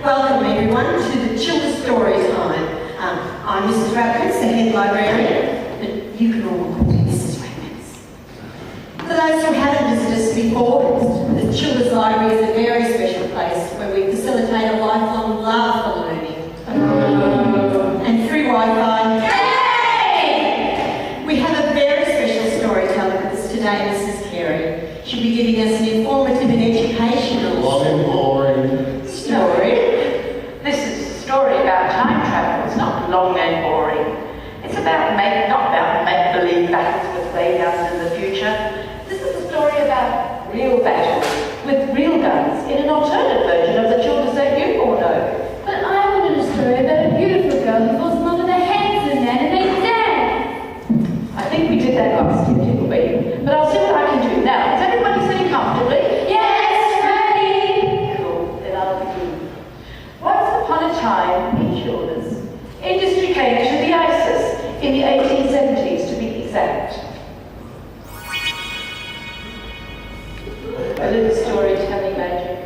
Welcome everyone to the Children's Story Time. I'm Mrs. RaW librarian, but you can all call me Mrs. Raymond. For those who haven't visited us before, the Children's Library is a very special place where we facilitate a lifelong love for learning. And through Wi-Fi, we have a very special storyteller with us today, Mrs. Carey. She'll be giving us an informative and educational story. This is a story about time travel. It's not long and boring. It's about not about make-believe battles with radars in the future. This is a story about real battles with real guns in an alternate version of the children's that you all know. But I wanted a story about a beautiful girl who falls in love with a handsome man and they dance. I think we did that last year, didn't we? But I'll see what I can do now. Is everybody sitting comfortably? Yes, ready! Cool, then I'll begin. Once upon a time in Childers, industry came to the ISIS in the 1870s to be exact. A little storytelling magic.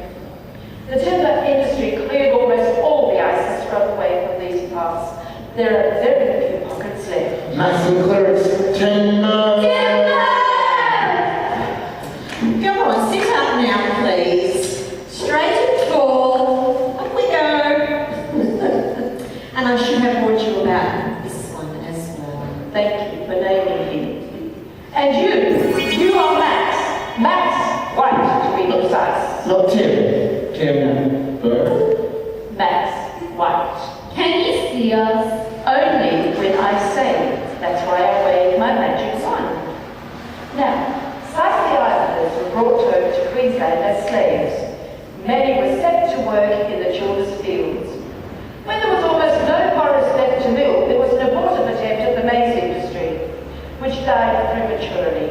The timber industry cleared almost all the ISIS scrub away from these parts. There are very few pockets left. Massive clearance, timber! Come on, sit up now, please. Straight and tall. Up we go. And I should have warned you about this one as well. Thank you for naming him. And you are Max. Max White, to be precise. Not Tim. Timber. Max White. Can you see us? Only when I say it. That's why I wave my magic wand. Now, Cycling Islanders were brought over to Queensland as slaves. Many were sent to work in the Childers fields. When there was almost no forest left to mill, there was an abortive attempt at the maize industry, which died prematurely.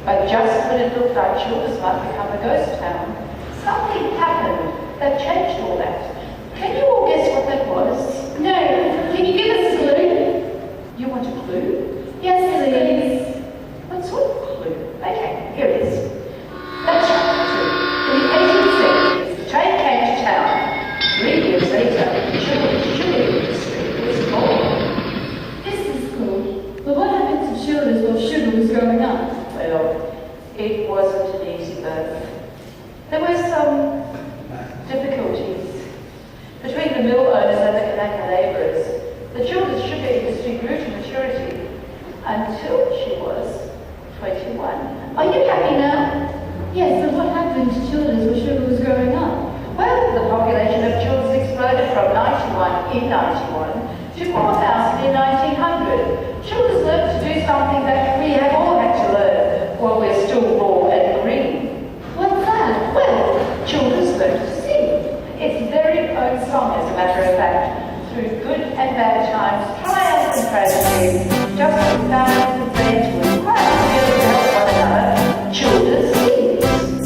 But just when it looked like Childers might become a ghost town, something happened that changed all that. Can you all guess what that was? No. Can you give us a clue? You want a clue? Yes, please. What sort of clue? Okay, here it is. That's right, too. In the 1870s, the train came to town. 3 years later, the sugar industry was born. This is cool. But what happened to Childers while Sugar was growing up? Well, it wasn't an easy birth. There were some difficulties. Between the mill owners and the Kanaka labourers, the Childers sugar industry grew to maturity until she was 21. Are you happy now? Yes, but what happened to Childers while Sugar was growing up? Well, the population of Childers exploded from 91 in 91 to 4,000 in 1900. Childers learned to do something that we have all had to learn while we're still raw and green. What's that? Well, Childers learned to sing. Its very own song, as a matter of fact. Through good and bad times, triumphs and tragedies, just as families and friends were required together to help one another, Childers sings.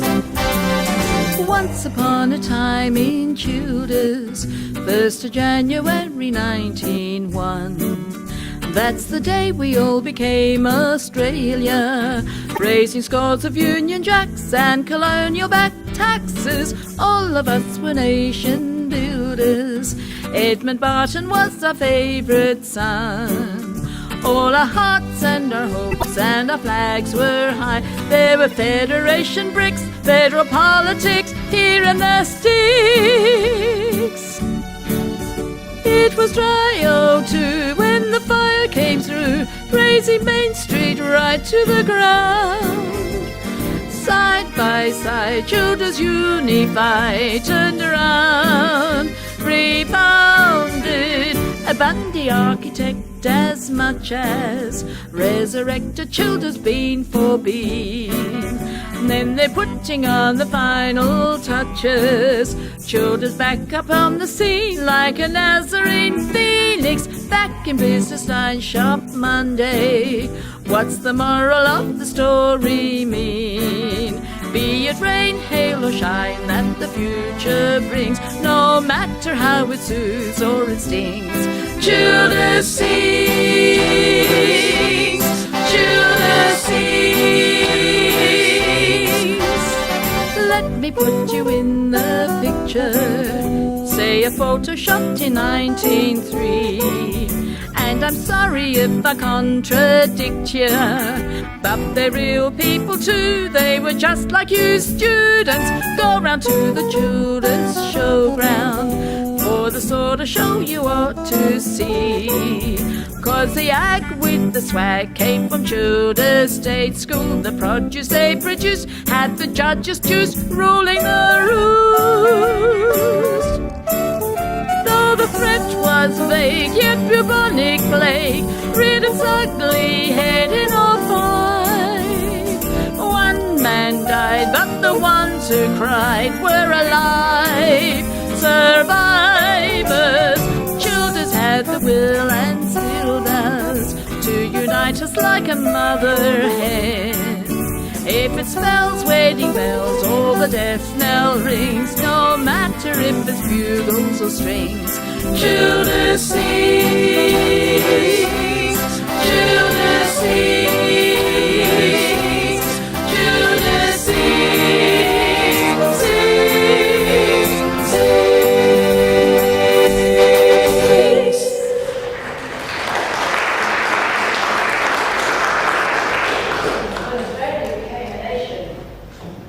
Once upon a time in Childers, 1st of January 1901. That's the day we all became Australia, raising scores of Union Jacks and colonial back taxes. All of us were nation builders. Edmund Barton was our favourite son. All our hearts and our hopes and our flags were high. There were Federation bricks, federal politics here in the sticks. It was dry, oh, too, when the fire came through, raising Main Street right to the ground. Side by side, Childers unified, turned around, rebounded. A Bundy architect as much as resurrected Childers been for bean. And then they're putting on the final touches. Childers back up on the scene like a Nazarene phoenix, back in business line sharp Monday. What's the moral of the story mean? Be it rain, hail or shine that the future brings, no matter how it soothes or it stings, Childers sings, Childers sings. Let me put you in the picture, say a photo shot in 1903, And I'm sorry if I contradict you, but they're real people too. They were just like you students. Go round to the children's showground for the sort of show you ought to see. 'Cause the act with the swag came from Childers State School. The produce they produced had the judges' juice ruling the roost. Though the threat was vague, yet bubonic plague reared its ugly head in all five. One man died, but the ones who cried were alive. Survivors, Childers had the will and still does to unite us like a mother hen. If it spells wedding bells or the death knell rings, no matter if it's bugles or strings, Childers sings, Childers sings, Childers sings, sings, sings. When Australia became a nation,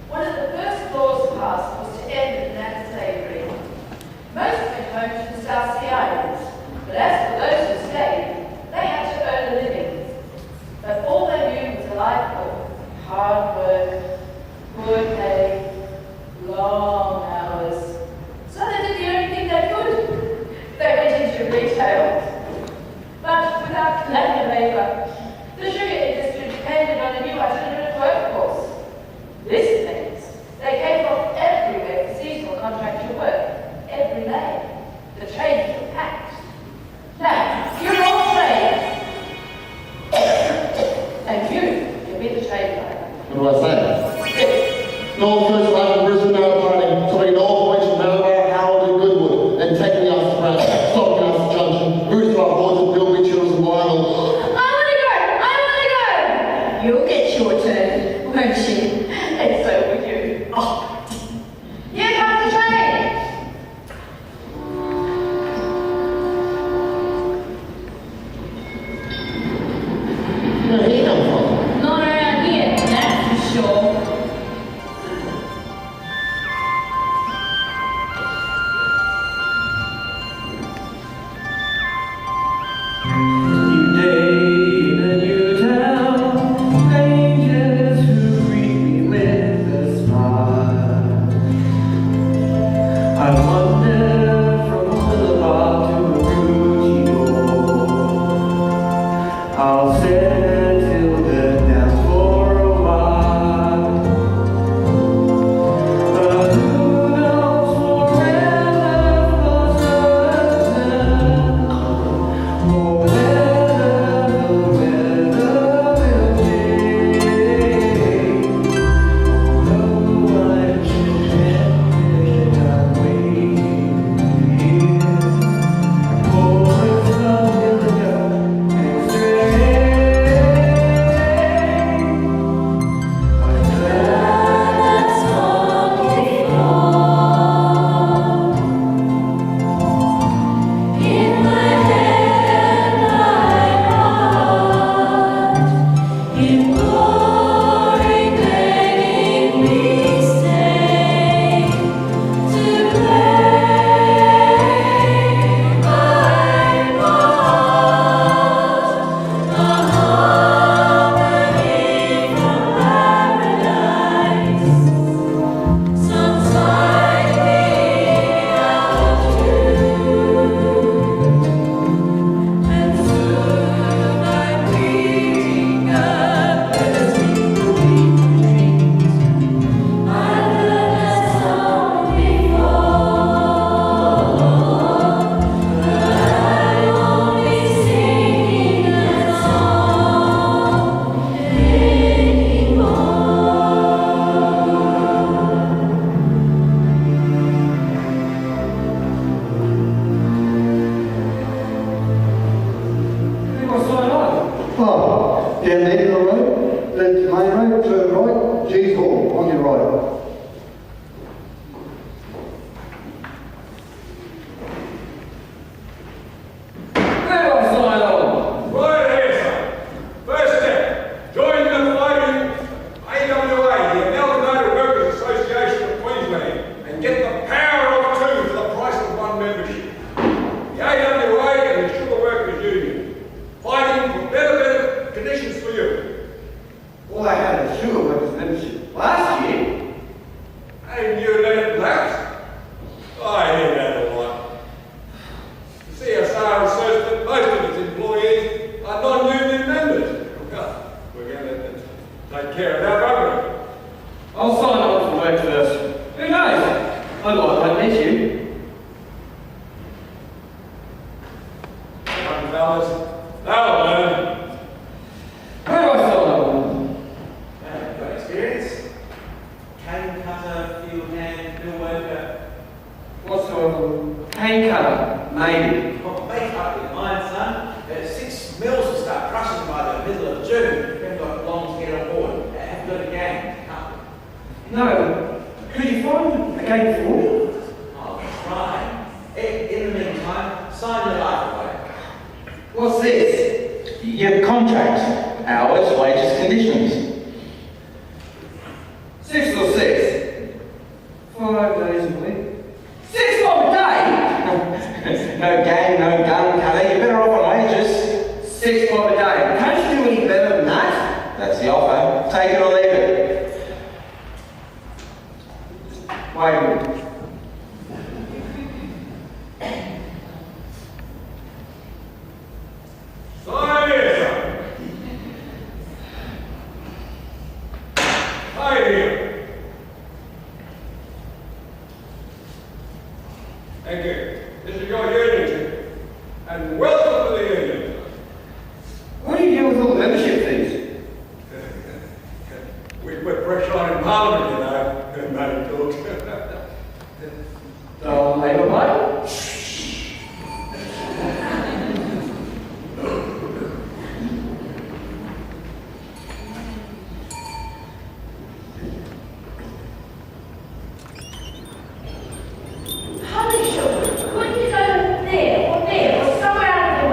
one of the first laws passed was to end international slavery. Most went home to the South Sea Islands, but as for those who stayed, they had to earn a living. But all they knew was a life of hard work, poor pay, long hours. So they did the only thing they could. They went into retail. But without colonial labour, the sugar industry depended on a new itinerant workforce. This means they came from everywhere for seasonal contractual work, every day. The trains were packed. Now, you're all trained. And you'll be the train driver. What do I say? North Coast Line and Brisbane Mail Party, between all points from Melbourne, Howard and Goodwood, and taking us to Brown, stopping us at Junction, routes to our boards of Bilby, Childers and Wyoming. I want to go! I want to go! You'll get your turn, won't you? And so will you. Oh. Here comes the train! Where did he come from? Not around here, that's for sure. New day in a new town, strangers who greet me with a smile. I wander from a boulevard to a Gucci door. I'll sit till the down for a while. But who knows forever for certain? Oh, whether the weather will change. Although I'm contented, I'm waiting here for the sun to go and stray. I'm glad that's all in my head and my heart, imploring, begging me stay to play my part, a harmony from paradise, sometime out of and soon I'm reading a bursting dreams. I heard that song before, but I won't be singing that song anymore. Oh, down the end of the road, the main road, turn right, G's Hall, on your right. Where do I sign on? young fellas. That'll learn. Where do I start that one? Got experience? Cane cutter, field hand, mill worker. What sort of cane cutter? Maybe. Well, make up your mind, son. 6 mills will start crushing by the middle of June. We haven't got long to get on board. Have got a gang. No. Could you find a game for me? Oh, try. In the meantime, sign your life away. What's this? Your contract, hours, wages, conditions. 6 or 6? 5 days a week. 6 bob a day? No game, no gun, colour. You're better off on wages. 6 bob a day. Can't you do any better than that? That's the offer. Take it or leave it. Wait a minute. Sign here, son. Hi here. Thank you. This is your union ticket. And welcome to the union. What do you do with all the membership fees? We put pressure on in Parliament, you know, and made it talk. Labour Party? Holy sugar, couldn't you go there or somewhere out of the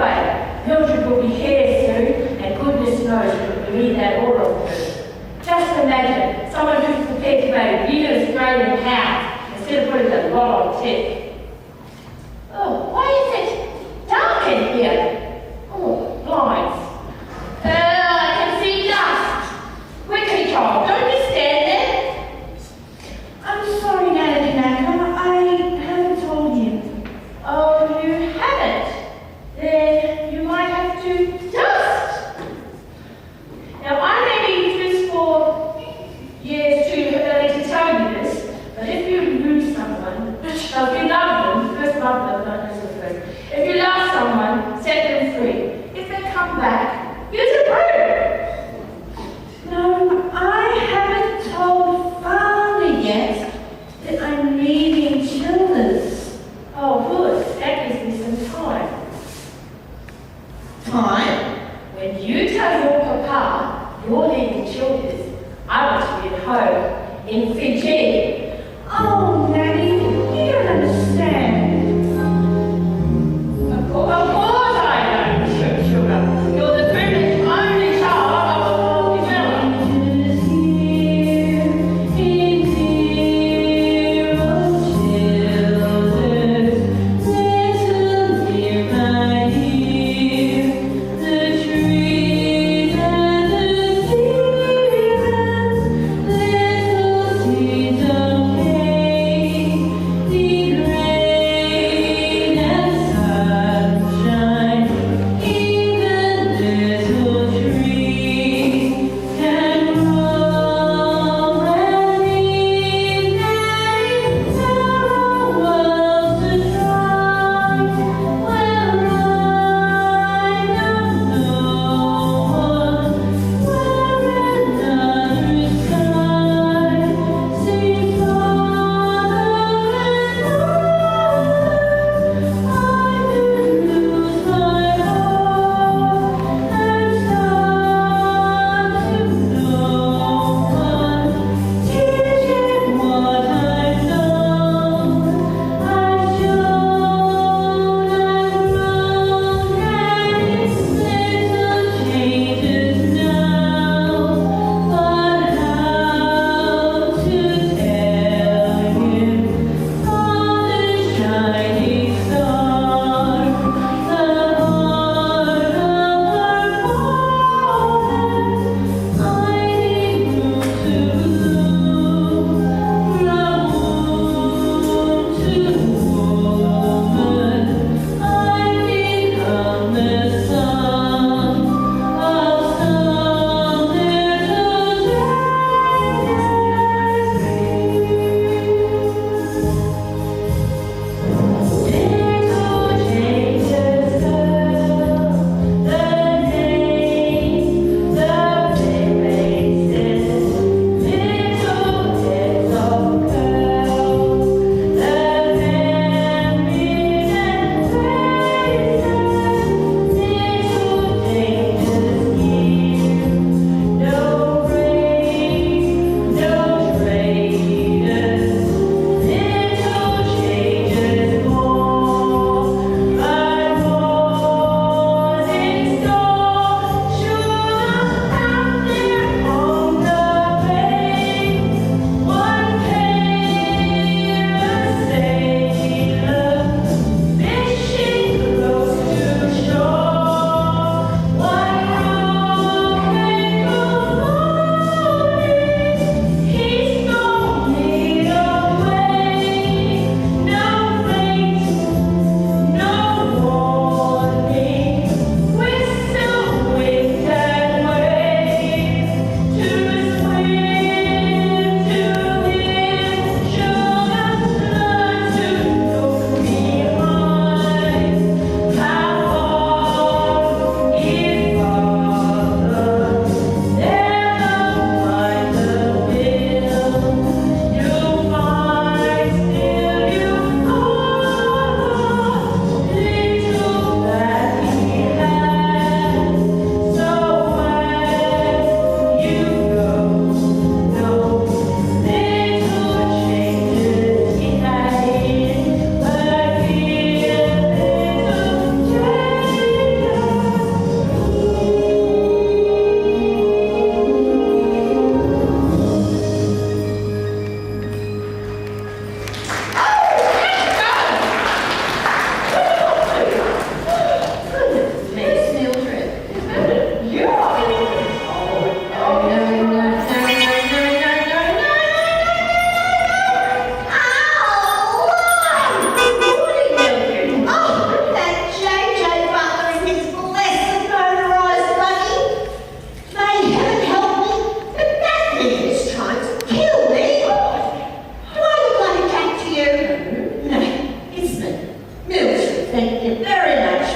thank you very much.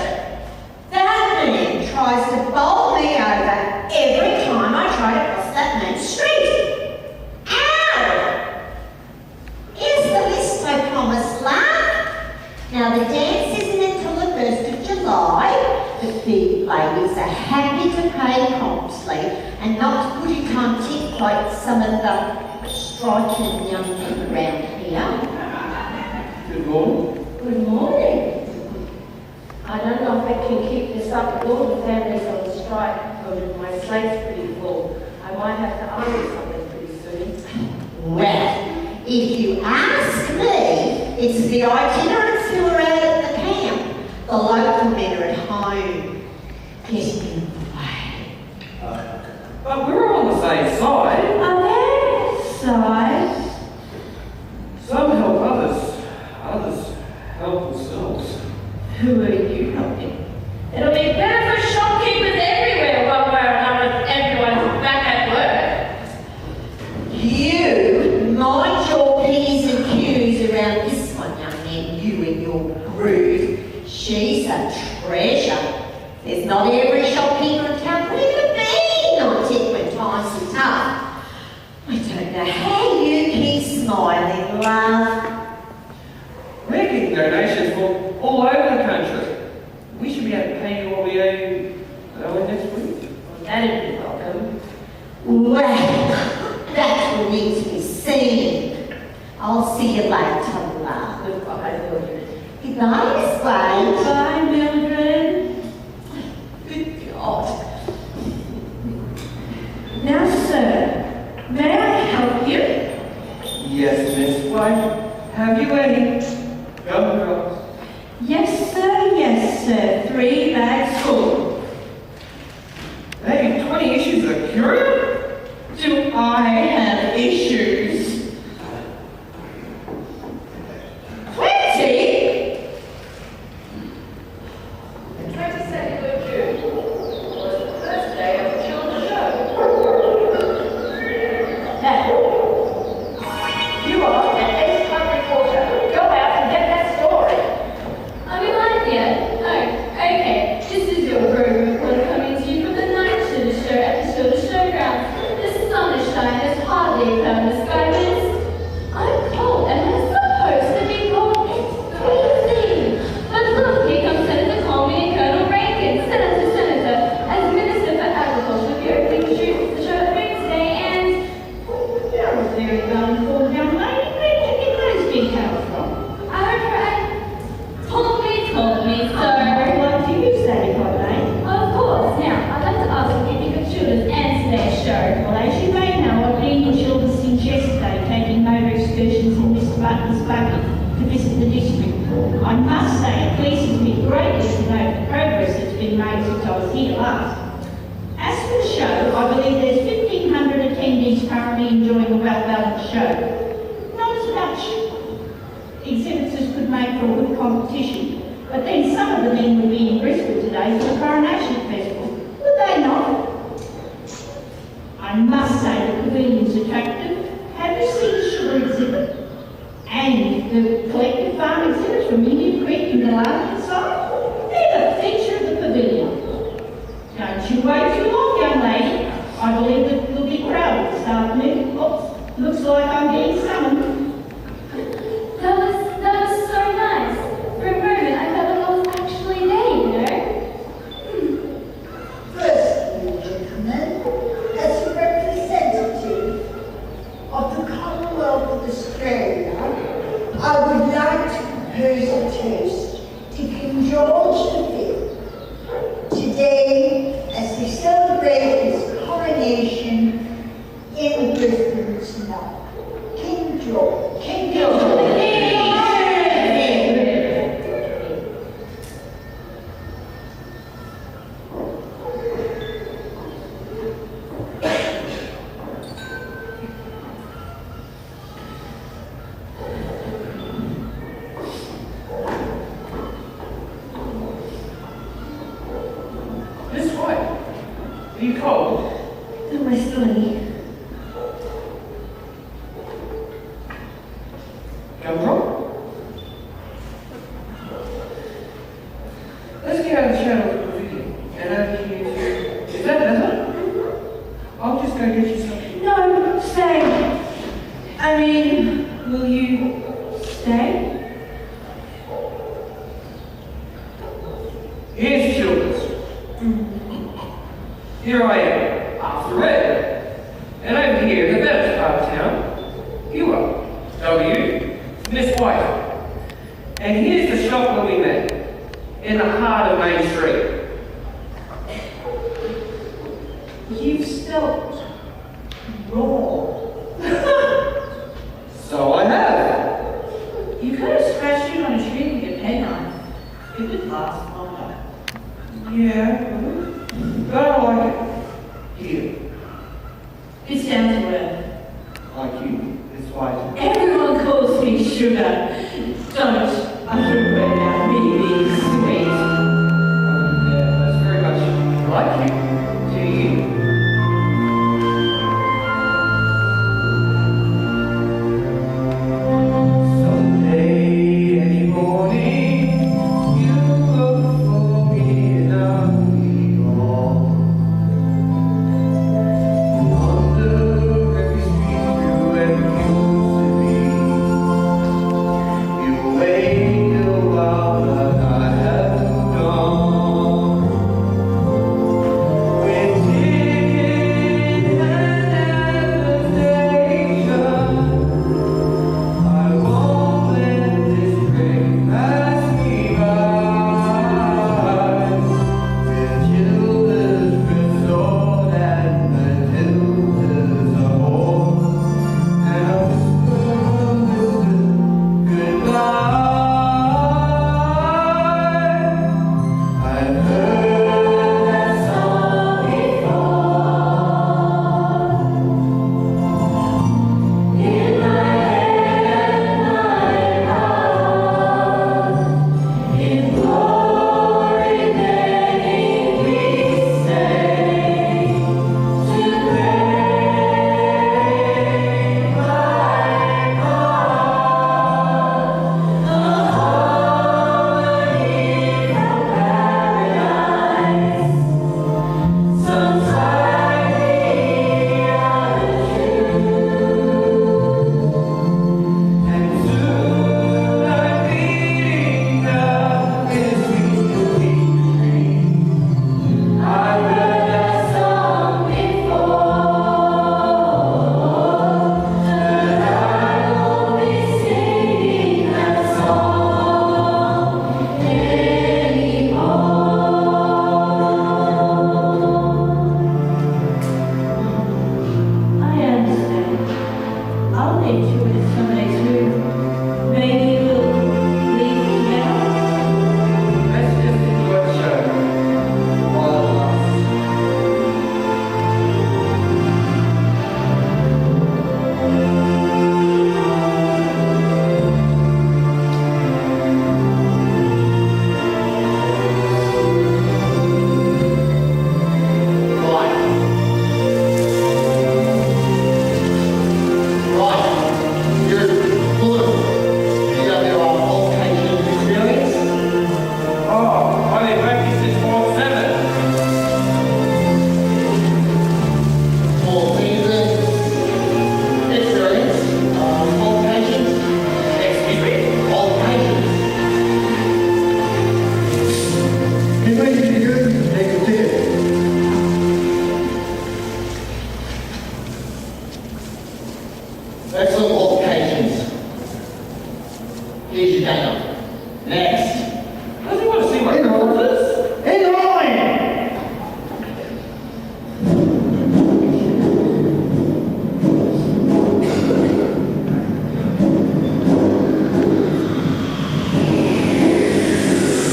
That man tries to bowl me over every time I try to cross that main street. Ow! Here's the list I promised, love. Now, the dance isn't until the 1st of July, but the ladies are happy to pay promptly and not to put it on tick like some of the striking young men around here. Good morning. Good morning. I don't know if I can keep this up with all the families on the strike, but my slate's pretty full. I might have to ask you something pretty soon. Well, if you ask me, it's the itinerants who are out at the camp. The local men are at home, getting in the way. But we're all on the same side. Are there sides? Some help others. Others help themselves. Who are you helping? It'll be better for shopkeepers everywhere one way or another if everyone's back at work. You mind your P's and Q's around this one, young man, you and your brood. She's a treasure. There's not every shopkeeper in town could even be on tick when times are tough. I don't know how you keep smiling, love. We're getting donations from all over the country. We should be able to pay you what we owe next week. Well, that'd be welcome. Well, that will need to be seen. I'll see you later, love. Goodbye, Mildred. Goodbye, Miss Wade. Bye, Mildred. Good God. Now, sir, may I help you? Yes, Miss White. Have you any gumdrops? Yes, sir, 3 bags full. Maybe 20 issues of Curium? Do I have issues? 20? The 22nd of June was the first day of the children's show. Now, you are an ace-type reporter. Go out and get that story. Are we live yet? Oh, okay. This is your room report coming to you from the night shooter show at the Shooter Showground. The sun is shining as hardly found the sky mist. I'm cold and I'm supposed to be cold. It's crazy. But look, here comes Senator Coleman and Colonel Rankin, Senator, as Minister for Agriculture, the opening the show at Ring today, and you're a very well-informed young lady. Where did you get those details from? I heard her told me, sir. What do you say, Pauline? Of course. Now, I'd like to ask if you could children answer their show. Well, as you may know, I've been in children since yesterday, taking motor excursions in Mr. Button's buggy to visit the district. I must say, it pleases me greatly to know the progress that's been made since I was here last. As for the show, I believe there's 1,500 attendees currently enjoying a well-balanced show. Not as much exhibits as could make for a good competition, but then some of the men would be in Bristol today for the Coronation Festival. Would they not? I must say the pavilion's attractive. Have you seen the sugar exhibit? And the collective farm exhibits from Indian Creek in the Larkin side? They're the feature of the pavilion. Don't you wait too long, young lady. I believe that there'll be crowded this afternoon. Oops, looks like I'm being summoned. That was so nice. For a moment, I felt like I was actually there, you know? Firstly, gentlemen, as a representative of the Commonwealth of Australia, I would like to propose a toast to King George V. Today, as we celebrate his coronation in Brisbane tonight. King George. King George. Miss White, are you cold? Oh, my stomach. Gumdrop? see how the channel's provision. And over here. Is that better? I'll just go get you something. No, stay. I mean, will you stay? Here's Childers. Here I am, after red. And over here, in the better part of town, you are. W, Miss White. And here's the shop where we met, in the heart of Main Street. You've spelt RaW. So I have. You could have scratched it on a tree with your penknife. It would last longer. Yeah, but I like it. Here, It's down to earth. like you, this white. Everyone calls me sugar. Don't underrate about me being sweet. Yeah, that's very much like you. To you. Someday, any morning, you look for me and I'll be gone. Wonder every street you ever used to be. You wait a while, but I have gone. With ticket and invitation, I won't let this train pass me by. With Childers Resort and Matilda's home, and a whisper goodbye. I've heard that song before. In my head and my heart, in glory begging we stay to pray my God, the harmony from paradise. Sometime we are and soon I'm meeting the mystery dream. I heard that song before, and I won't be singing that song anymore. I understand. I'll leave you with somebody too. Maybe we'll leave together. Let's just enjoy the show while it lasts. Right. You're blue. You have your altercation experience? Oh, I've been practicing since Form 7. For season experience, altercations, Excuse me? altercations. Can we see you? Take a ticket. Excellent altercations. Here's your data. Next. Does he want to see my corpses? In line!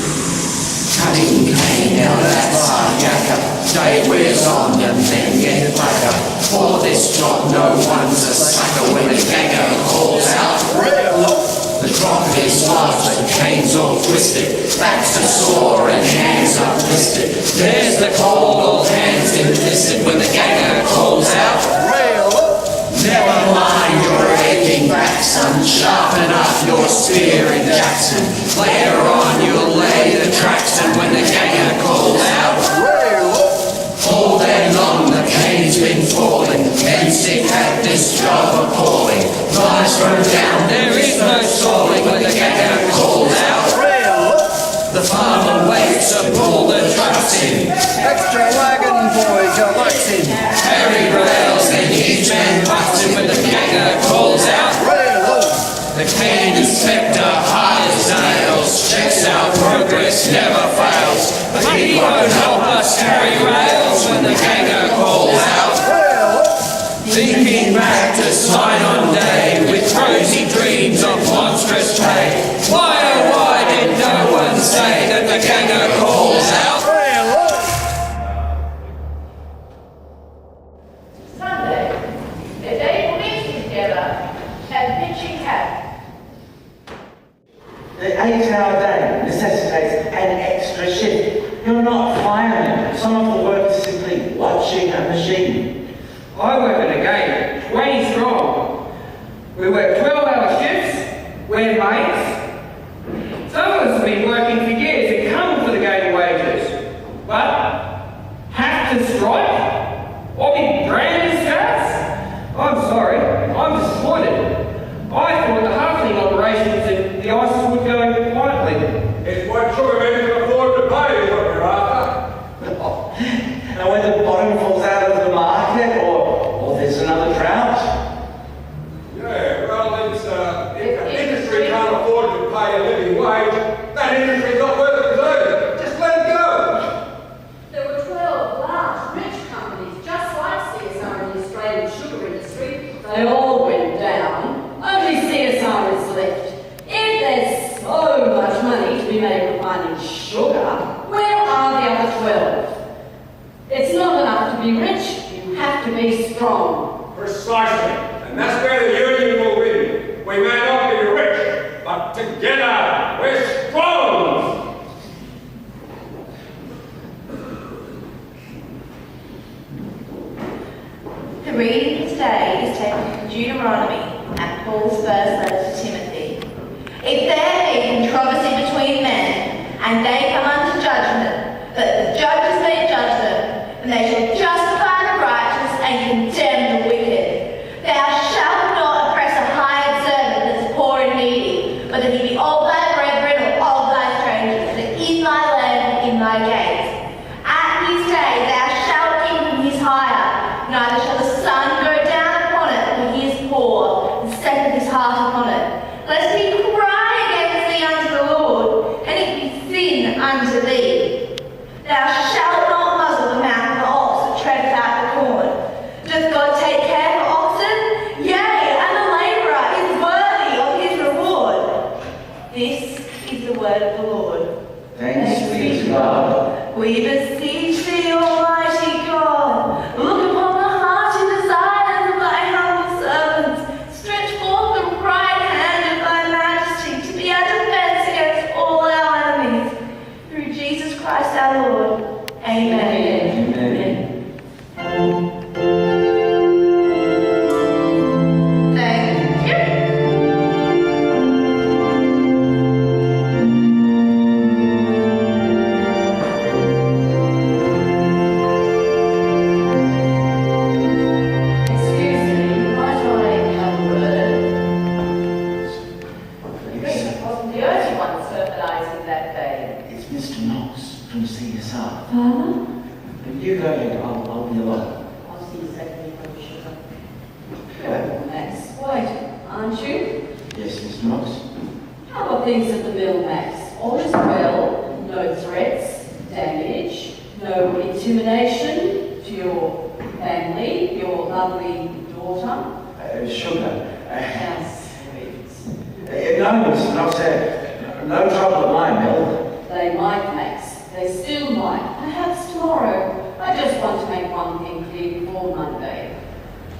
Cutting cane out of that bar jacker. Day wears on and then get blacker. For this job no one's a sucker when the ganger calls out RaW. The drop is large, the cane's all twisted. Backs are sore and hands are twisted. There's the cold old hands enlisted when the ganger calls out RaW. Never mind your aching back, son. Sharpen up your spear in Jackson. Later on you'll lay the tracks, and when the ganger on waits to pull the trucks in. Extra wagon boys, your luck's in. Harry rails, the huge man bucks in when the ganger calls out. The keen inspector, hard as nails, checks our progress, never fails. But he won't help us carry rails when the ganger calls out. Thinking back to sign on day with rosy dreams of monstrous pay. Why oh why did no one say that the ganger calls out? Sunday, a day for meeting together and pitching cap. The 8-hour day necessitates an extra shift. You're not firemen. Some of the work is simply watching a machine. I work in a game, 20 strong. We work 12-hour shifts, we're mates. Some of us have been working for years and come for the game wages. But have to strike? Or be branded scars? I'm sorry, I'm disappointed. I thought the halfling operations in the ISIS would go quietly. It's what sugar men can afford to pay is what you're after. And when the bottom falls out of the market, or there's another drought. Yeah, well, if an industry can't afford to pay a living wage, that industry's not worth it preserving. Just let it go. There were 12 large, rich companies just like CSR in the Australian sugar industry. They all went down. Only CSR is left. If there's so much money to be made refining sugar, where are the other 12? It's not enough to be rich, you have to be strong. Precisely. And that's where the union will win. We may not be rich, but together we're strong. The reading today is taken from Deuteronomy and Paul's first letter to Timothy. If there be controversy between men, and they come unto judgment, but the judges may judge them, and they shall justify the righteous and condemn the wicked. Thou shalt not oppress a hired servant that is poor and needy, but that he be all thy brethren or all thy strangers, that in thy land and in thy gates. At his day thou shalt give him his hire, neither shall the sun go down upon it, for he is poor, and setteth his heart upon it. Lest he cry against thee unto the Lord, and it be sin unto thee. Thou shalt not muzzle the mouth of the ox that treadeth out the corn. Doth God take care for oxen? Yea, and the labourer is worthy of his reward. This is the word of the Lord. Thanks be to God. We beseech thee, Almighty God, look upon the heart and desires of thy humble servants. Stretch forth the right hand of thy majesty to be our defence against all our enemies. Through Jesus Christ our Lord. Amen. Amen. Thank you. Excuse me, might I have a word? It wasn't the only one sermonizing that day. It's Mr. Knox from CSR. Father? But you go ahead, I'll be along. I'll see you secondly for the sugar. Oh, Max, wait, aren't you? Yes, Mr. Knox. How are things at the mill, Max? All is well, no threats, damage, no intimidation to your family, your lovely daughter? Sugar. How sweet. No, Mr. Knox, no trouble at my mill. They might, Max. They still might. Perhaps tomorrow. I just want to make one thing clear before Monday.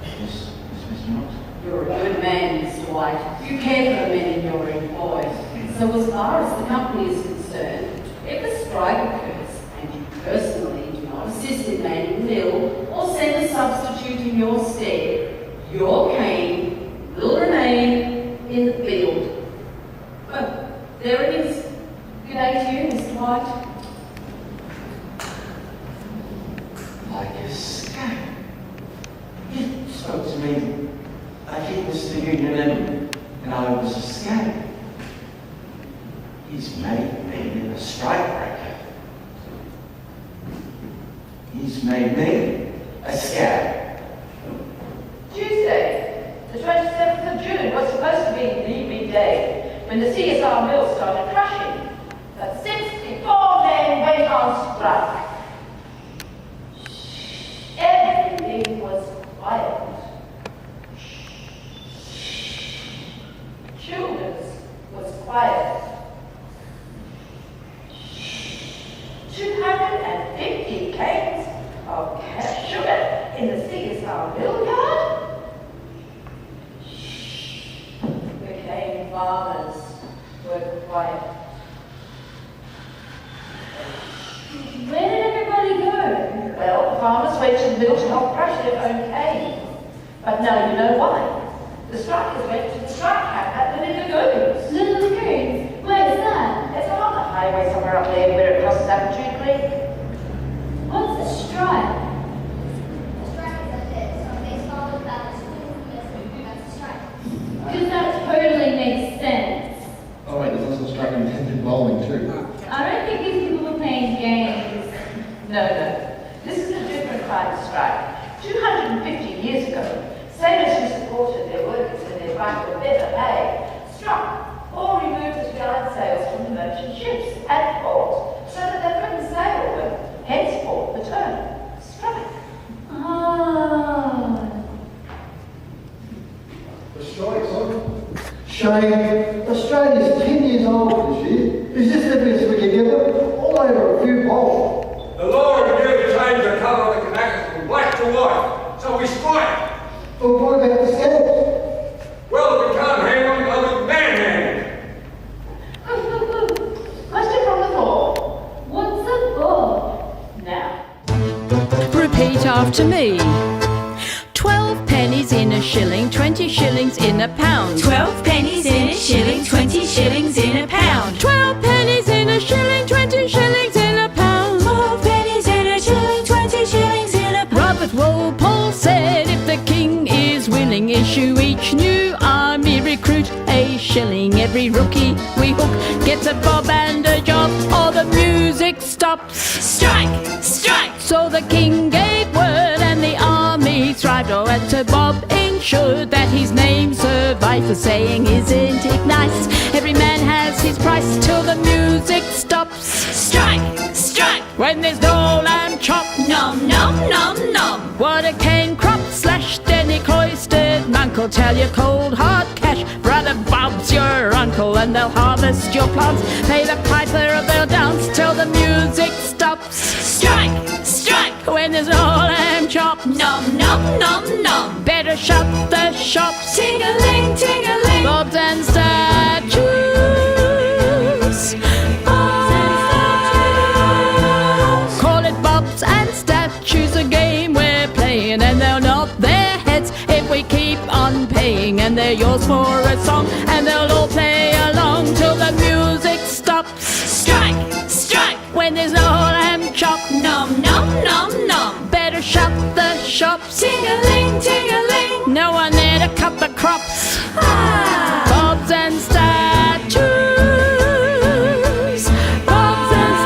Yes, Mr. Knox. You're a good man, Mr. White. You care for the men in your employ. So as far as the company is concerned, if a strike occurs and you personally do not assist in manning the mill or send a substitute in your stead, your cane will remain in the field. Oh, there it is. Good day to you, Mr. White. Like a scab. He spoke to me like he was the union and I was a scab. He's made me a strikebreaker. Who's made me a scout? Tuesday, the 27th of June, was supposed to be the big day when the CSR mill started crashing. But 64 men went on strike. Everything was quiet. Children's was quiet. 250 canes of sugar in the CSR mill yard? The cane farmers were quiet. Where did everybody go? Well, the farmers went to the mill to help crush their own cane. But now you know why. The strikers went to the strike camp at the Little Lagoons. Little Lagoons? Where's that? It's along the highway somewhere up there where it crosses Avenue Creek. What's a strike? The strike is a hit, so if they follow that, that's a strike. Because that totally makes sense. Oh wait, there's also strike intended bowling too. I don't think these people were playing games. No. This is a different kind of strike. 250 years ago, sailors who supported their workers in their fight for better pay struck or removed the yard sails from the merchant ships at port so that they couldn't sail with, henceforth the term strike. Oh. The strike's on. Shame. Australia's 10 years old this year. Is this the best we can give it? All over a few bowls. The law reviewed to change the colour of the Kanakas from black to white, so we strike. But what about the scouts? Well, if we can't hang on, they'll be manhandled. Question from the floor. What's a bob? Now. Repeat after me. 12 pennies in a shilling, 20 shillings in a pound. 12 pennies in a shilling, 20 shillings in a pound. 12 pennies in a shilling, 20 shillings in a pound. 12 pennies in a shilling, 20 shillings in a pound. Robert Walpole said, if the king is willing, issue each new army recruit a shilling. Every rookie we hook gets a bob and a job, or the music stops. Strike! Strike! So the king gave word and the army thrived. Oh, and to Bob ensured that his name survived for saying, isn't it nice? Every man has his price till the music stops. Strike! Strike! When there's no lamb chop, Nom nom nom nom! what a cane crop slashed, any cloistered monk will tell you cold hard cash. Brother Bob's your uncle and they'll harvest your plants, pay the piper of their dance till the music stops. Strike! Strike! When there's no lamb chop, Nom nom nom nom! better shut the shop. Ting-a-ling, ting-a-ling! Bobs and statues. Bobs and statues! Call it Bobs and Statues, a game we're playing, and they'll nod their heads if we keep on paying. And they're yours for a song, and they'll all play along till the music stops. Strike! Strike! When there's no lamb chop, Nom nom nom nom! better shut the shop. Ting-a-ling, ting-a-ling! No one there to cut the crops. Ah! Bobs and statues. Bobs and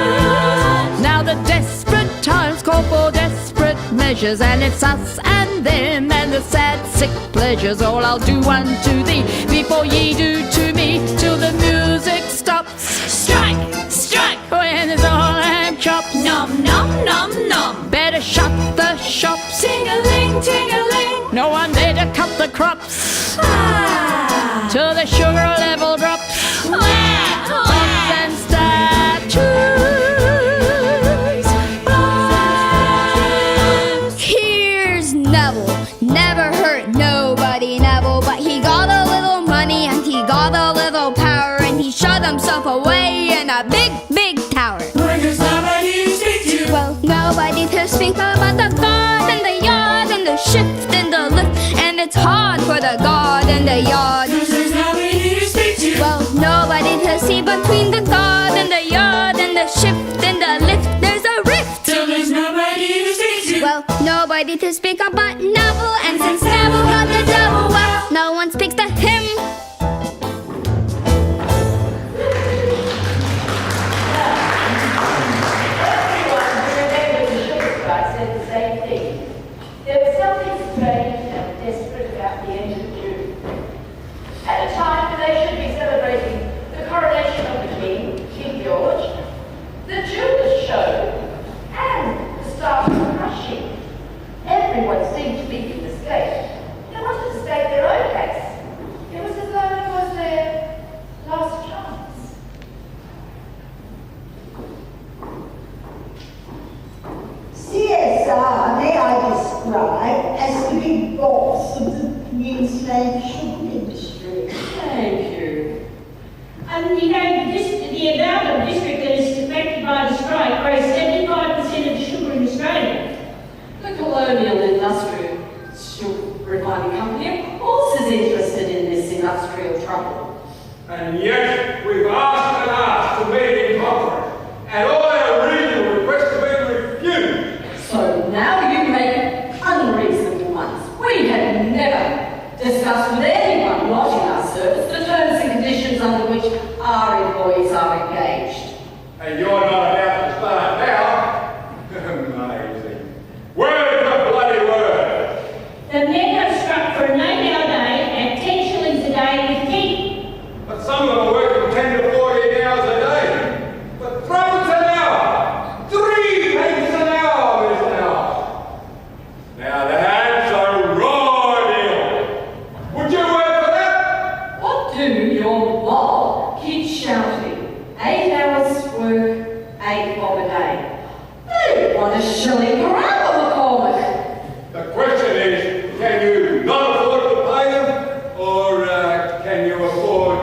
statues. Now the desperate times call for desperate measures, and it's us and them and the sad sick pleasures. All I'll do unto thee before ye do to me, till the music stops. Strike! Strike! When there's all lamb chops, Nom nom nom nom! better shut the shop. Ting-a-ling, ting-a-ling! No one there to cut the crops. Ah! Till the sugar level drops. Wah! Bobs Wah! and statues. Bobs and statues! Here's Neville. Never hurt nobody, Neville, but he got a little money and he got a little power, and he shut himself away in a big, big tower. When there's nobody to speak to. Well, nobody to speak about the God and the yard and the shift and the lift, and it's hard for the God and the yard. Cause there's nobody to speak to. Well, nobody to see between the God and the yard and the shift and the lift. There's a rift. Till there's nobody to speak to. Well, nobody to speak about Neville, and since Neville got the devil, well, no one speaks to him. Everyone who remembers described as the big boss of the Queensland sugar industry. Thank you. The amount of district that is affected by the strike grows 75% of the sugar in Australia. The Colonial Industrial Refining Company, of course, is interested in this industrial trouble. And yet, we've asked and asked to meet in conference, and all our reasonable requests have been refused. So now you make unreasonable ones. We have never discussed with anyone not in our service the terms and conditions under which our employees are engaged. And you're not about to start now? Amazing. Word for bloody word. The men have struck for an 8-hour day at 10 shillings a day with tea. But some of them are working 10 to 14 hours a day. But thrones an hour! 3 pence an hour, Miss Now. Now that's a raw deal. Would you work for that? What do your mob keep shouting? 8 hours work, 8 bob a day. They want a shilling per hour, McCormick. The question is, can you not afford to pay them, or can you afford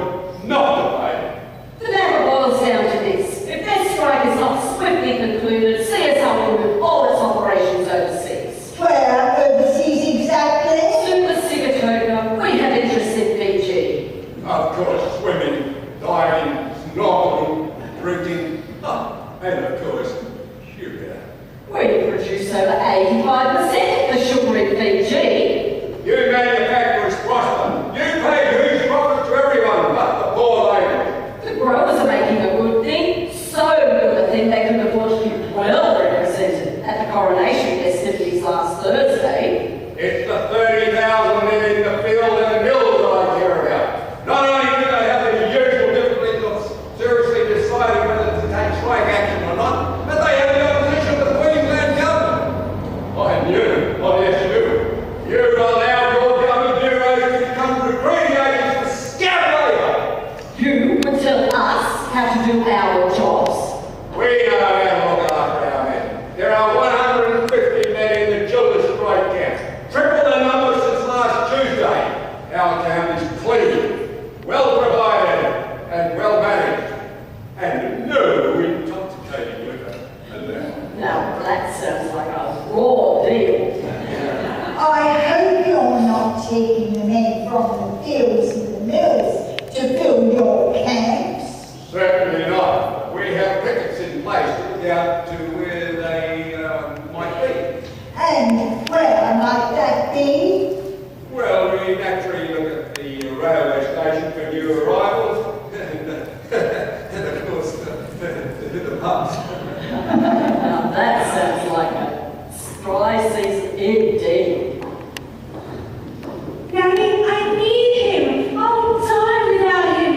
not to pay them? The matter boils down to this. If this strike is not swiftly concluded, CSL will move all its operations overseas. Where overseas exactly? Super Sigatoka, we have interest in Fiji. Of course, swimming, diving, snorkeling, drinking, and of course, sugar. We produce over 85% of the sugar in Fiji. You manufacturers prosper. You pay huge profits to everyone but the poor labourers. The growers are making a good thing, so good a thing they could afford to be well represented at the coronation festivities last Thursday. It's the 30,000 men in the field and the mills that I care about. Not only do they have the usual difficulties of seriously deciding whether to take strike action or not, but they have the opposition of the Queensland government. I knew, oh yes you. You allowed your government bureaus to become recruiting agents for scout labour. You would tell us how to do our jobs. We know how to look after our men. There are 150 men in the Children's strike camps. Triple the number since last Tuesday. Our town is clean, well provided, and well managed. And no intoxicating liquor allowed. Now that sounds like a raw deal. I hope you're not taking the men from the fields and the mills to fill your camps. Certainly not. We have pickets in place to look out to where they might be. And where might that be? Well, we naturally look at the railway station for new arrivals, and of course, the pubs. Now that sounds like a dry season indeed. Nanny, I need him. I'll die without him.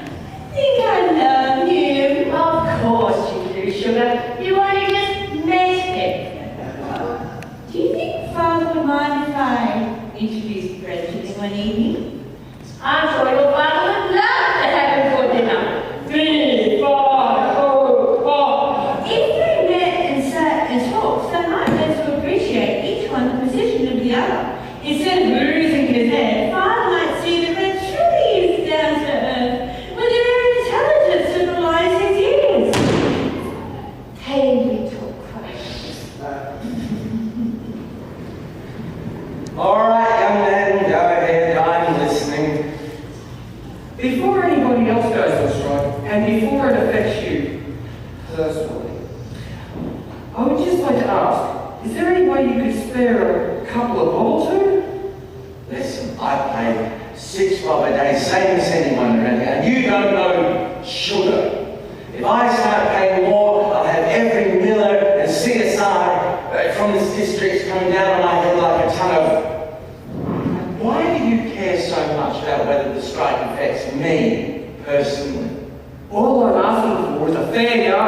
I think I love him. Of course you do, sugar. You only just met him. Do you think Father would mind if I introduced Brendan one evening? I'm sure your father would love to have him for dinner. 3, 4, 4. If they met and sat and talked, they might learn to appreciate each one the position of the other. Instead of losing his head, Father might see that there truly is down to earth, with their intelligence that belies his years. Hey, little precious. All right, young man, go ahead. I'm listening. Before anybody else goes on strike, and before it affects you personally, I would just like to ask, is there any way you could spare a couple of bob or two? Listen, I pay 6 bob a day, same as anyone around here, and you don't know sugar. If I start paying more, I'll have every miller and CSR from this district coming down on my head like a ton of... Why do you care so much about whether the strike affects me personally? All I'm asking for is a fair go.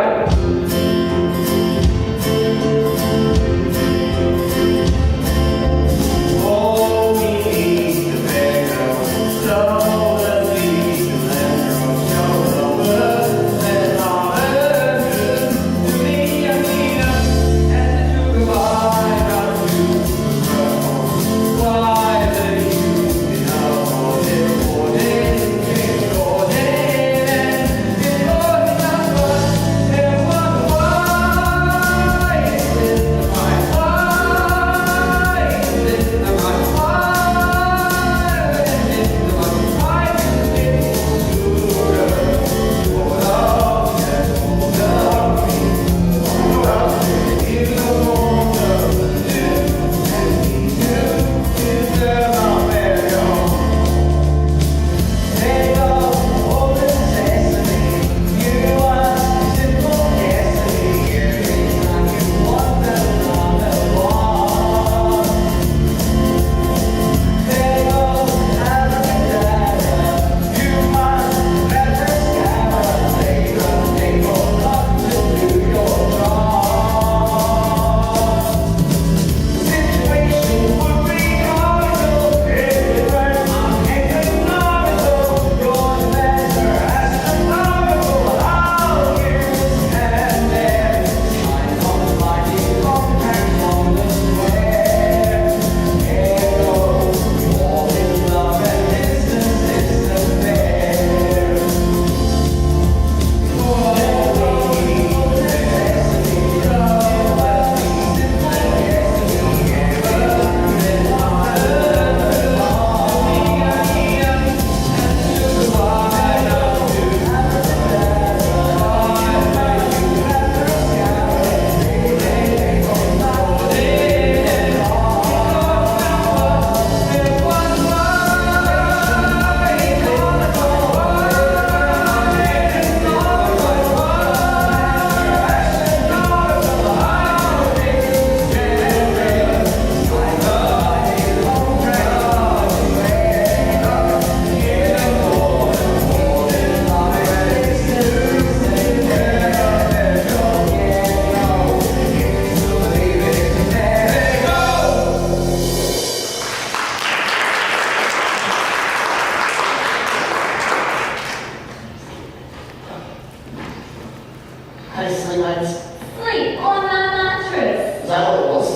sleep, mates? Sleep on that mattress. Is that what it was?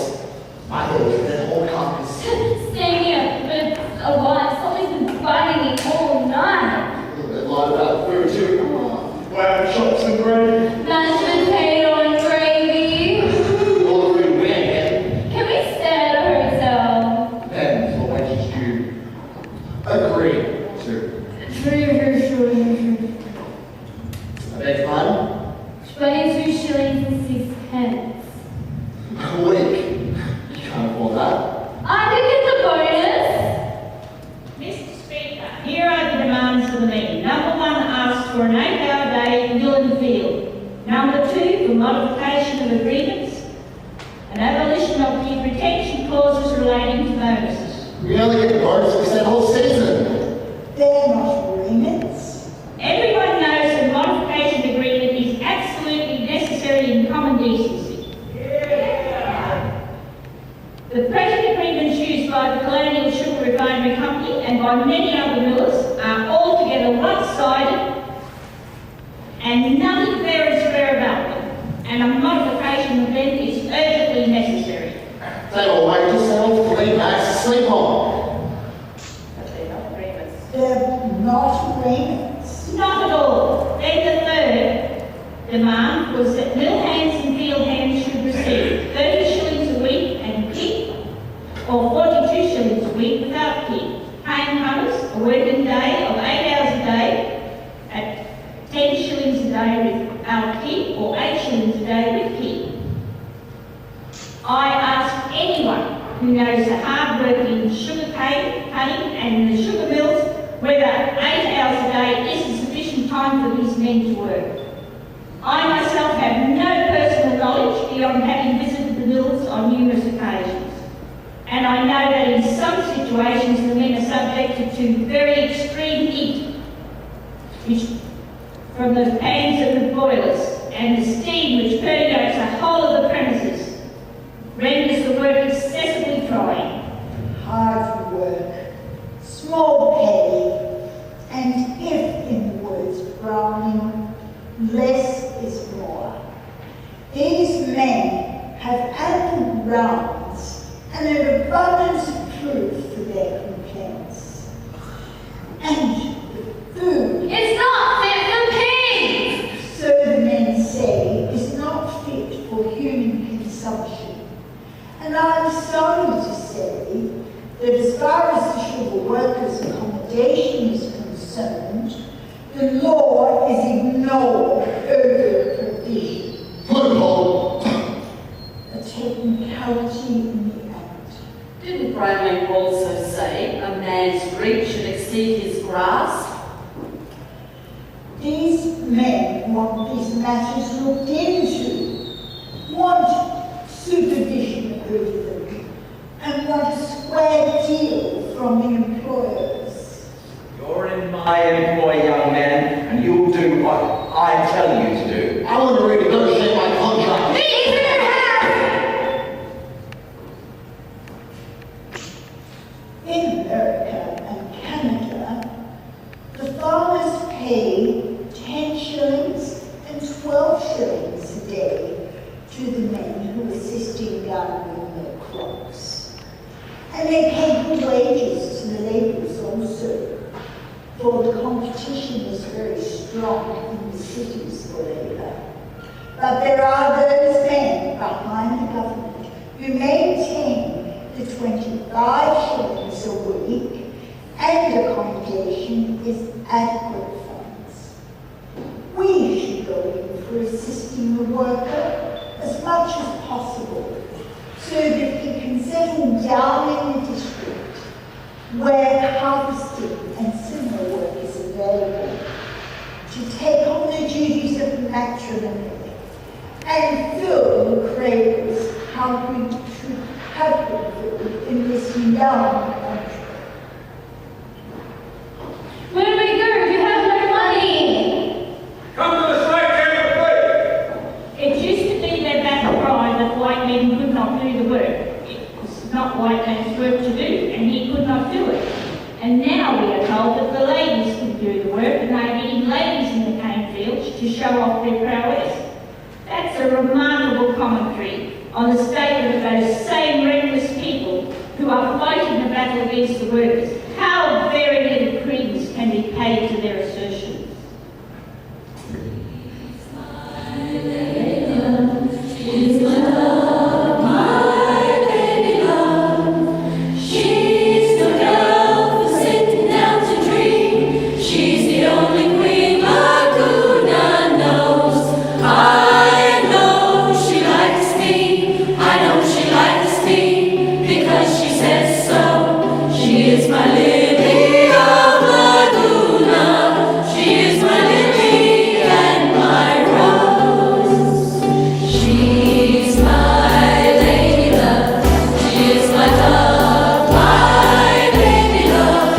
I thought it was that whole carcass. Staying here with a wife. Somebody's been biting me all night. A little bit light about food too. Lamb chops and gravy. Mashed potato and gravy. All the food we ain't getting. Can we stay at a hotel? Depends what wages you agree to. I beg your pardon? 22 shillings and 6 pence. A week. You can't afford that. I did get the bonus. Mr. Speaker, here are the demands for the meeting. Number 1 asks for an 8-hour day in Dillon Field. Number 2 for modification of agreements and abolition of the retention clauses relating to bonuses. We only get the bonus for that whole season. They're not agreements. Everyone knows that a modification agreement is absolutely necessary in common decency. The present agreements used by the Colonial Sugar Refinery Company and by many other millers are altogether one-sided and nothing fair is fair about them, and a modification of them is urgently necessary. They all wages, they all 3 nights to sleep on. But they're not agreements. They're not agreements. Not at all. Then the third demand was that mill hands and field hands should receive 30 shillings a week and keep, or 42 shillings a week without keep. Paying punters a working day of 8 hours a day at 10 shillings a day without keep, or 8 shillings a day with keep. I ask anyone who knows the hard work in sugar cane and the sugar mills whether 8 hours a day isn't sufficient time for these men to work. I myself have no personal knowledge beyond having visited the mills on numerous occasions. And I know that in some situations the men are subjected to very extreme heat, which from the pans of the boilers, and the steam which permeates the whole of the premises renders the work excessively trying. Hard work, small pay, and if, in the words of Browning, less is more. These men have ample grounds and an abundance of proof for their complaints. And the food, It's not fit for pigs! so the men say, is not fit for human consumption. And I'm sorry to say that as far as the sugar workers' accommodation is concerned, the law is ignored over provision. Loophole. A technicality in the act. Didn't Bradley also say a man's reach should exceed his grasp? These men want these matters looked into, want supervision over them, and want a square deal from the employers. You're in my employ, young man, and you'll do what I tell you to do. I want to renegotiate my contract. In America and Canada, the farmers pay 10 shillings and 12 shillings a day to the men who assist in gathering their crops. And they pay good wages to the labourers also, for the competition is very strong in the cities for labour. But there are those men behind the government who maintain the 25 shillings a week and accommodation is adequate funds. We should go in for assisting the worker as much as possible so that he can settle down in the district where harvesting and similar work is available, to take on the duties of matrimony and fill the cradles how we should have been filled in this young country. Where do we go? We have no money! Come to the strike table, please. It used to be their battle cry that white men could not do the work. It was not white man's work to do, and he could not do it. And now we are told that the ladies can do the work, and they are getting ladies in the cane fields to show off their prowess. remarkable commentary on the statement of those same reckless people who are fighting the battle against the workers. How very little credence can be paid to their assertions. She's my love, my baby love. She's the girl for sitting down to dream. She's the only queen Laguna knows. I know she likes me. I know she likes me because she says so. She is my lily of Laguna. She is my lily and my rose. She's my lady love. She is my love, my baby love.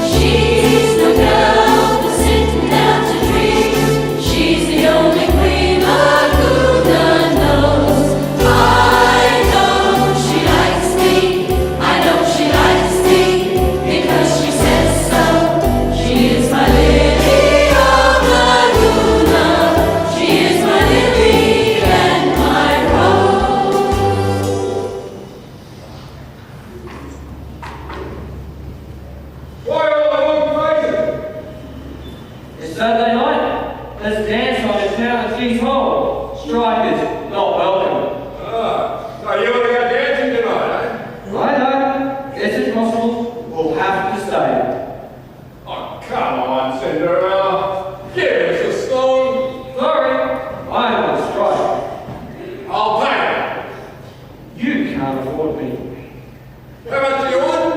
She's no girl for sitting down to dream. She's the only queen Laguna knows. I know she likes me. I know she likes me because she says so. She is my lily of Laguna. She is my lily and my rose. Why all the long faces? It's Saturday night. Let's dance on the town at King's Hall. Strikers, not welcome. So you want to go dancing tonight, eh? Righto. Guess it's possible. We'll have to stay. Oh, come on, Cinderella. Give us a song. Sorry, I'm on strike. I'll pay. You can't afford me. How much do you want?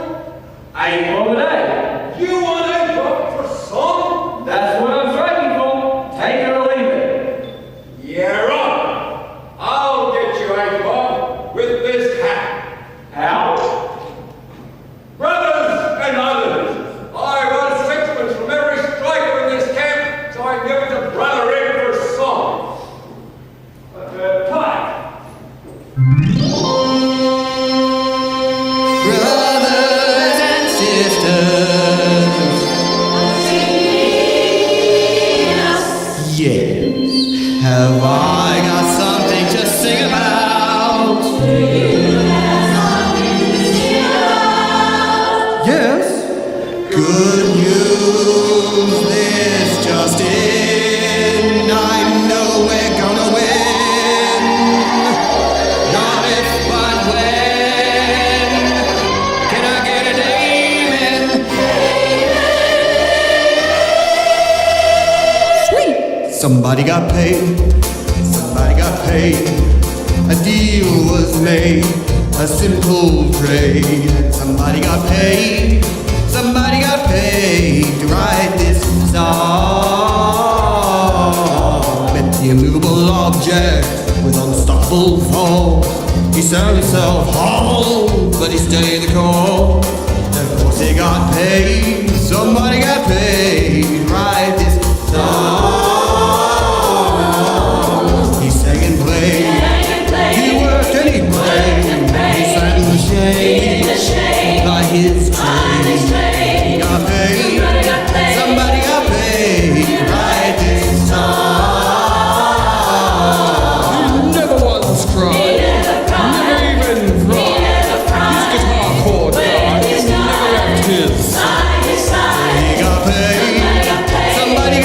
$8 a day. You want $8 for a song? That's what I'm striking for. Take it or leave it. Yeah, right. I'll get you $8 with this hat. How? Brothers and others, I want sixpence from every striker in this camp, so I can give it to Brother Ed for a song. Pie. Brothers and sisters, yes, have I got something to sing about? Yes, good news, this just in, I know we're gonna win. Not if, but when. Can I get an amen? Sweet! Somebody got paid. Somebody got paid. A deal was made. A simple trade. Somebody got paid. Somebody got paid to write this song. Bet the immovable object with unstoppable force. He sold himself hollow, but he stayed the course. Of course he got paid. Somebody got paid to write this song. He sang and played. He worked and he played. He sang in the shade by his trade. He got paid. Somebody got paid to write this song. He never once cried. Never even cried. His guitar chord died. Never left his side. He got paid. Somebody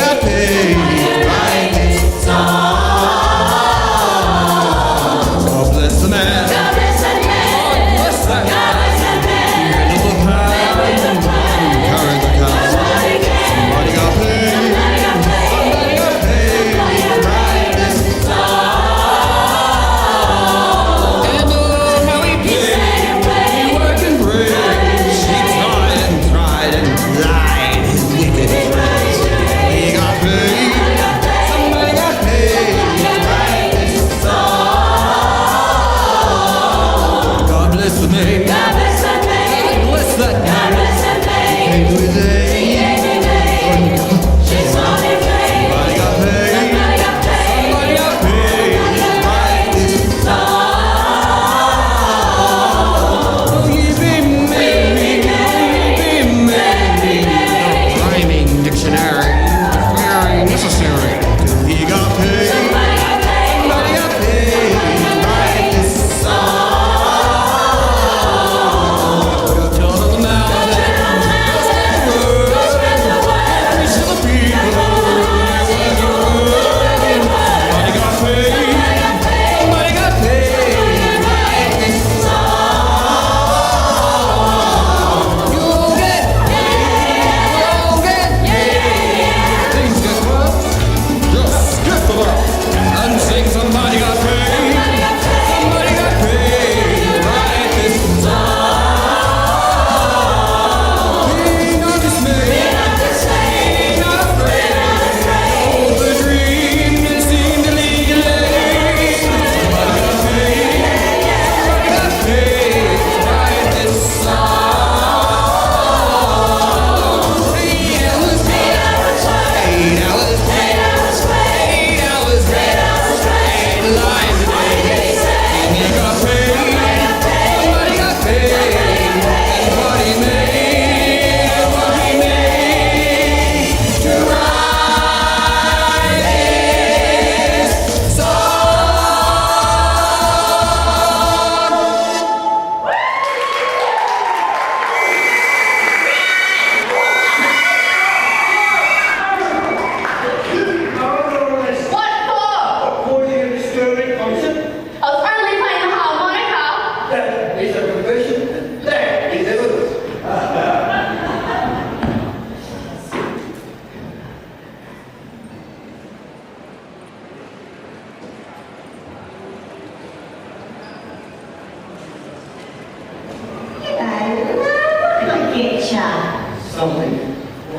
something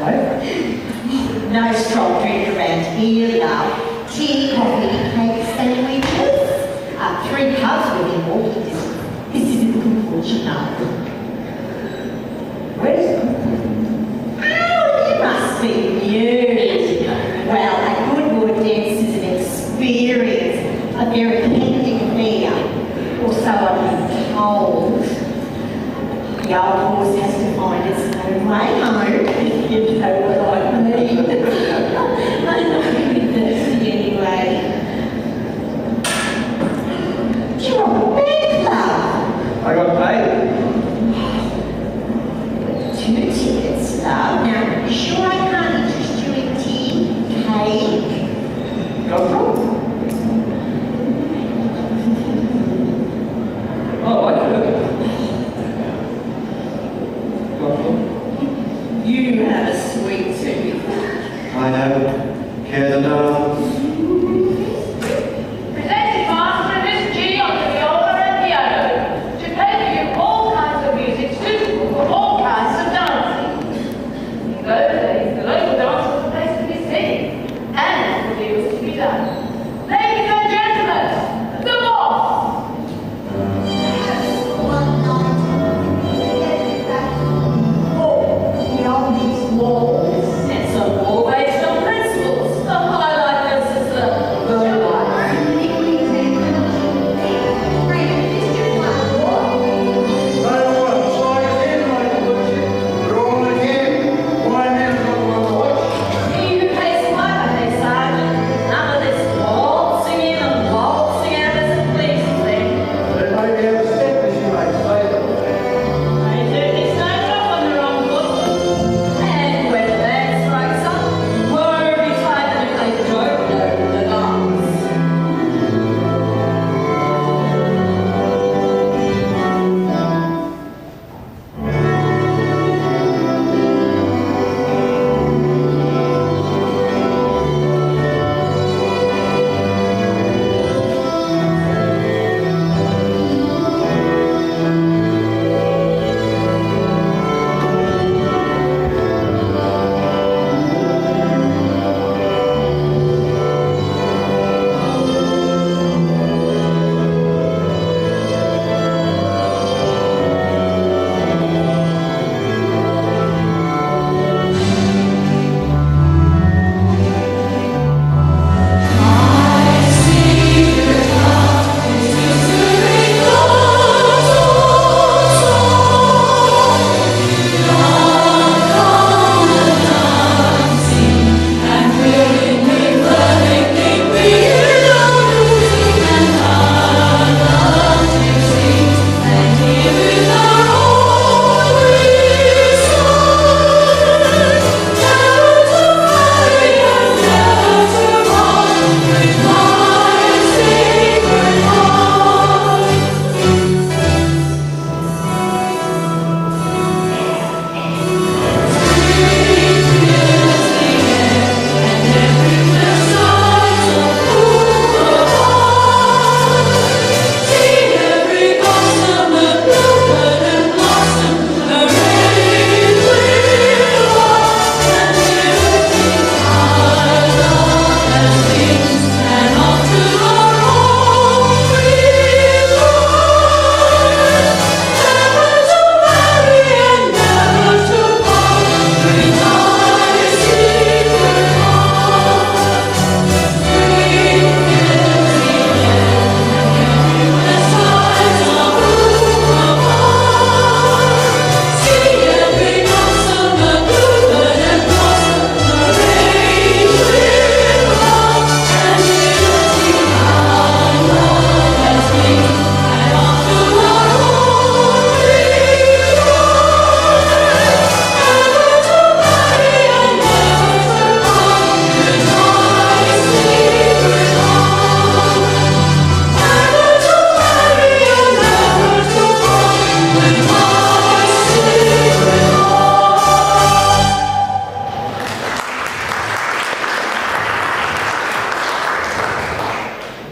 like No strong drink around here, love. Tea, coffee, cake, sandwiches. 3 pubs within walking distance. This isn't unfortunate. Where's Oh, you must be new. Well, a good word dance is an experience, a very pending affair, or so I've been told. The old horse has to find its own way home, if you know what I mean. I'm not really thirsty anyway. Do you want a bed, love? I got paid. 2 tickets, love. Now, you sure I can't interest you in tea, cake? Got from? Oh, I like it. Got from? You have a sweet tooth. I know. Care the dance. Presented master Miss G on the viola and piano to play for you all kinds of music suitable for all kinds of dancing. In those days, the local dance was the place to be seen and the deals to be done. Ladies and gentlemen, the boss! One night, get back beyond these walls. It's a war based on principles. The highlight is the life. You who pays my pay, Sergeant. None of this waltzing in and waltzing out as it pleases them. They certainly started off on the wrong foot. And when the band strikes up, woe betide them if they don't know the dance.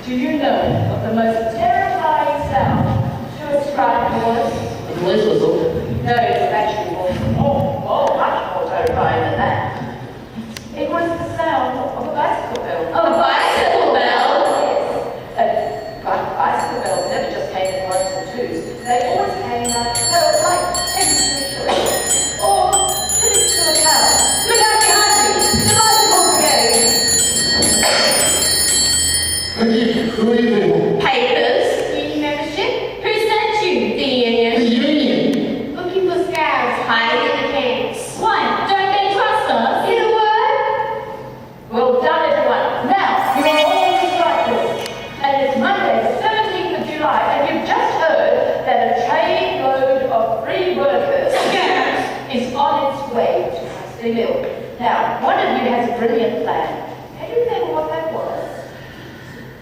Do you know of the most terrifying sound to ascribe to us? The police whistle. No, it actually was much more clarifying than that. It was the sound of a bicycle bell. A bicycle bell? Yes. Bicycle bells never just came in ones and twos. They always came like, or tribute to a cow. Look out behind you! The bicycle brigade! Good evening. Papers? Union membership? Who sent you? The union. The union. Looking for scabs hiding in the camps. Why? Don't they trust us? In a word? Well done, everyone. Now, you are all on the strike list. And it's Monday, the 17th of July, and you've just heard that a trainload of free workers is on its way to Huxley Mill. Now, one of you has a brilliant plan. Can you remember what that was?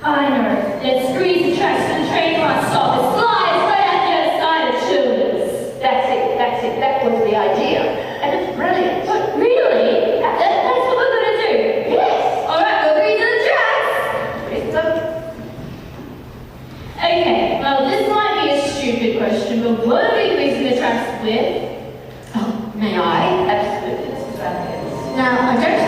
I know. Let's squeeze the tracks and train one stop. It slides right out the other side of Childers. That's it. That was the idea. And it's brilliant. But really? That's what we're going to do? Yes. All right, we'll read the tracks. Read them. Okay, well, this might be a stupid question, but what are we greasing the tracks with? Oh, may I? Absolutely, Mrs. Rathers. Now, I don't